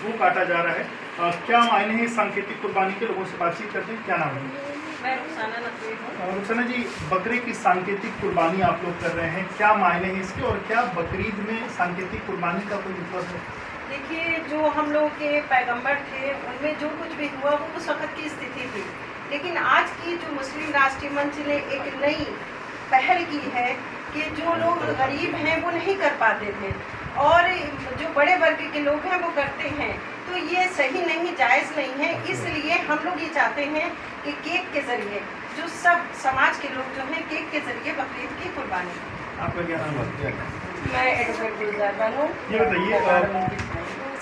वो काटा जा रहा है। क्या मायने हैं सांकेतिक कुर्बानी के? लोगों से बातचीत करते हैं। क्या नाम है? मैं रुखसाना नकवी हूँ। रुखसाना जी, बकरे की सांकेतिक कुर्बानी आप लोग कर रहे हैं, क्या मायने हैं इसके, और क्या बकरीद में सांकेतिक कुर्बानी का कोई मतलब है? देखिए, जो हम लोग के पैगंबर थे उनमें जो कुछ भी हुआ वो उस वक्त की स्थिति थी, लेकिन आज की जो मुस्लिम राष्ट्रीय मंच ने एक नई पहल की है कि जो लोग गरीब हैं वो नहीं कर पाते थे और जो बड़े वर्ग के लोग हैं वो करते हैं, तो ये सही नहीं, जायज़ नहीं है। इसलिए हम लोग ये चाहते हैं कि केक के ज़रिए जो सब समाज के लोग जो हैं केक के ज़रिए बकरीद की कुर्बानी। आपका क्या नाम है? मैं एडवोकेट गुलजार बानो। ये बताइए,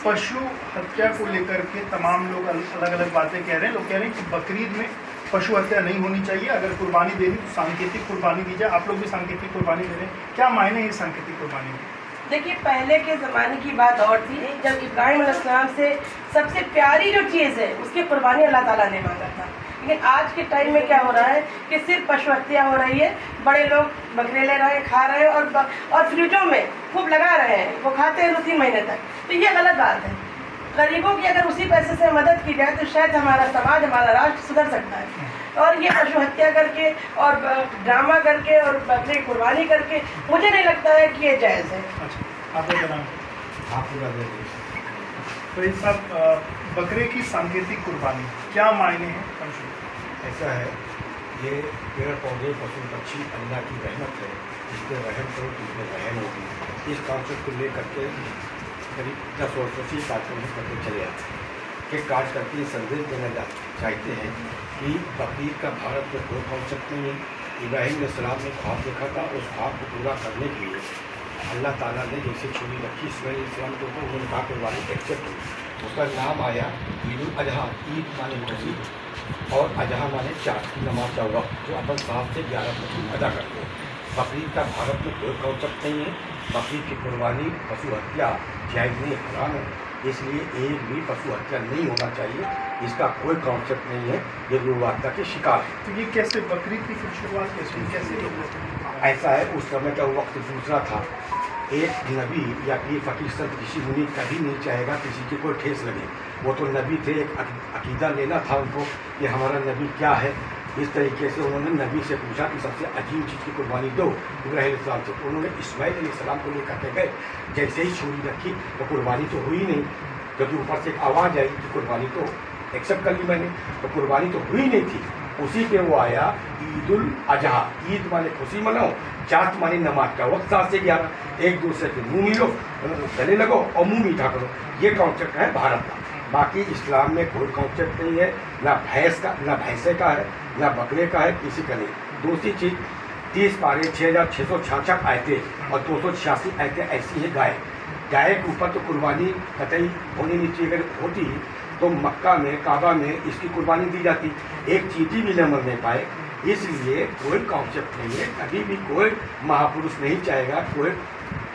पशु हत्या को लेकर के तमाम लोग अलग अलग बातें कह रहे हैं। लोग कह रहे हैं कि बकरीद में पशु हत्या नहीं होनी चाहिए, अगर कुर्बानी देनी तो सांकेतिक कुर्बानी दी जाए। आप लोग भी सांकेतिक कुर्बानी दे रहे हैं, क्या मायने हैं सांकेतिक कुर्बानी में? देखिए, पहले के ज़माने की बात और थी, जब इब्राहिम अलैहिस्सलाम से सबसे प्यारी जो चीज़ है उसकी कुर्बानी अल्लाह ताला ने मांगा था। लेकिन आज के टाइम में क्या हो रहा है कि सिर्फ पशु हत्या हो रही है, बड़े लोग बकरे ले रहे हैं, खा रहे हैं और फ्रिजों में खूब लगा रहे हैं, वो खाते हैं 2-3 महीने तक। तो ये गलत बात है। गरीबों की अगर उसी पैसे से मदद की जाए तो शायद हमारा समाज, हमारा राष्ट्र सुधर सकता है। और ये पशु हत्या करके और ड्रामा करके और बकरे कुर्बानी करके मुझे नहीं लगता है कि ये जायज़ है। अच्छा, आपका क्या नाम है? तो इस साहब, बकरे की सांकेतिक कुर्बानी क्या मायने हैं? ऐसा है, ये पेड़ पौधे पशु पक्षी अल्लाह की रहमत है, इस पर रहम करो तो इसमें रहम होगी। इस कॉन्सेप्ट को लेकर के करीब 10 वर्षों से कार्यक्रम करके चले आते हैं कि काट करके ये संदेश देना चाहते हैं कि बकरीद का भारत में कोई कॉन्सेप्ट नहीं है। इब्राहिम अलैहिस्सलाम ने ख्वाब देखा था, उस ख्वाब को पूरा करने के लिए अल्लाह ताला ने जैसे छुरी रखी इस्माइल अलैहिस्सलाम के ऊपर, उन्होंने कहा कुर्बानी एक्सेप्ट हुई। उसका नाम आया ईद उल अजहा। ईद माने खुशी और अजहा माने चाँद की नमाज का वक्त, जो अपन 7 से 11 तक अदा करते हैं। बकरीद का भारत में कोई कॉन्सेप्ट नहीं है। बकरीद की कुर्बानी पशु हत्या जायज़ नहीं, हराम है, इसलिए एक भी पशु हत्या नहीं होना चाहिए। इसका कोई कॉन्सेप्ट नहीं है, ये गुरुवार्ता के शिकार है। तो ये कैसे बकरीद की फिर शुरुआत कैसे हुई? कैसे ऐसा है, उस समय का वक्त दूसरा था। एक नबी या पीर फकीर संत ऋषि मुनि कभी नहीं चाहेगा किसी की कोई ठेस लगे। वो तो नबी थे, एक अकीदा लेना था उनको कि हमारा नबी क्या है। इस तरीके से उन्होंने नबी से पूछा कि सबसे अजीब चीज़ की कुर्बानी दो इब्राहिम अलैहिस्सलाम से। उन्होंने इस्माइल अलैहिस्सलाम को लेकर के गए, जैसे ही छुरी रखी तो कुर्बानी तो हुई नहीं, क्योंकि ऊपर से एक आवाज़ आई कि कुर्बानी तो एक्सेप्ट कर ली मैंने, तो कुर्बानी तो हुई नहीं थी। उसी पे वो आया ईद उल अजहा। ईद माने खुशी मनाओ, चाँद माने नमाज का वक्त 7 से 11, एक दूसरे के मुँह मिलो, गले लगो और मुँह मीठा करो। ये कॉन्सेप्ट है भारत का। बाकी इस्लाम में कोई कॉन्सेप्ट नहीं है, ना भैंस का, ना भैंसे का है, ना बकरे का है, किसी का नहीं। दूसरी चीज़, 30 पारे 6666 आयतें और 286 आयतें ऐसी हैं गाय। गाय के ऊपर तो कुर्बानी कतई होनी नहीं चाहिए, अगर होती तो मक्का में, काबा में इसकी कुर्बानी दी जाती। एक चींटी भी न मरने पाए, इसलिए कोई कॉन्सेप्ट नहीं है। कभी भी कोई महापुरुष नहीं चाहेगा कोई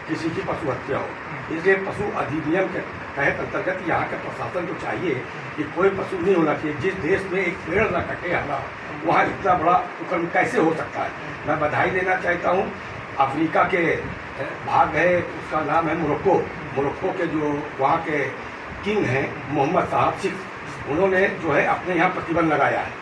किसी की पशु हत्या हो। इसलिए पशु अधिनियम के तहत अंतर्गत यहाँ का प्रशासन को चाहिए कि कोई पशु नहीं होना चाहिए। जिस देश में एक पेड़ न कटे हमारा, वहाँ इतना बड़ा उपक्रम कैसे हो सकता है। मैं बधाई देना चाहता हूँ। अफ्रीका के भाग है, उसका नाम है मोरक्को। मोरक्को के जो वहाँ के किंग हैं मोहम्मद साहब 6, उन्होंने जो है अपने यहाँ प्रतिबंध लगाया है।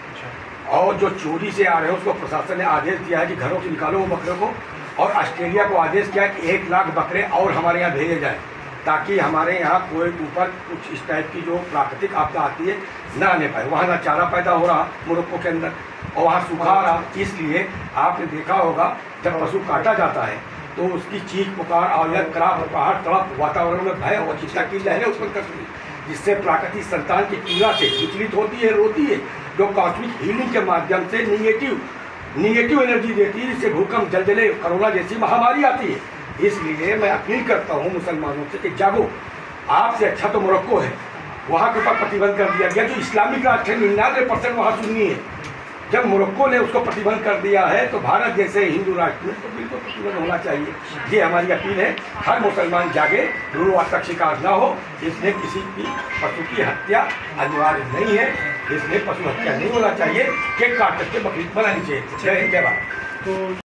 और जो चोरी से आ रहे हैं उसको प्रशासन ने आदेश दिया है कि घरों से निकालो वो बकरे को। और ऑस्ट्रेलिया को आदेश किया कि 1 लाख बकरे और हमारे यहाँ भेजे जाए, ताकि हमारे यहाँ कोई ऊपर कुछ इस टाइप की जो प्राकृतिक आपदा आती है ना आने पाए। वहाँ ना चारा पैदा हो रहा मोरक्को के अंदर, और वहाँ सूखा आ रहा। इसलिए आपने देखा होगा जब पशु काटा जाता है तो उसकी चीख पुकार, आयत, कराह, पहाड़, तड़प, वातावरण में भय और चिंता की लहरें उत्पन्न करती है, जिससे प्राकृतिक संतान की पीड़ा से विचलित होती है, रोती है, जो कॉस्मिक हीलिंग के माध्यम से निगेटिव एनर्जी देती है, जिससे भूकंप, जलजले, कोरोना जैसी महामारी आती है। इसलिए मैं अपील करता हूँ मुसलमानों से कि जागो। आपसे अच्छा तो मोरक्को है, वहाँ के ऊपर प्रतिबंध कर दिया गया। जो इस्लामिक राष्ट्र है 99% वहाँ सुन्नी है। जब मोरक्को ने उसको प्रतिबंध कर दिया है तो भारत जैसे हिंदू राष्ट्र में तो बिल्कुल प्रतिबंध होना चाहिए। ये हमारी अपील है। हर मुसलमान जागे, गुरुवार शिकार ना हो। इसमें किसी की पशु की हत्या अनिवार्य नहीं है, इसमें पशु हत्या नहीं होना चाहिए। केक काट करके बकरीद बनानी चाहिए। जय हिंद, जय भारत।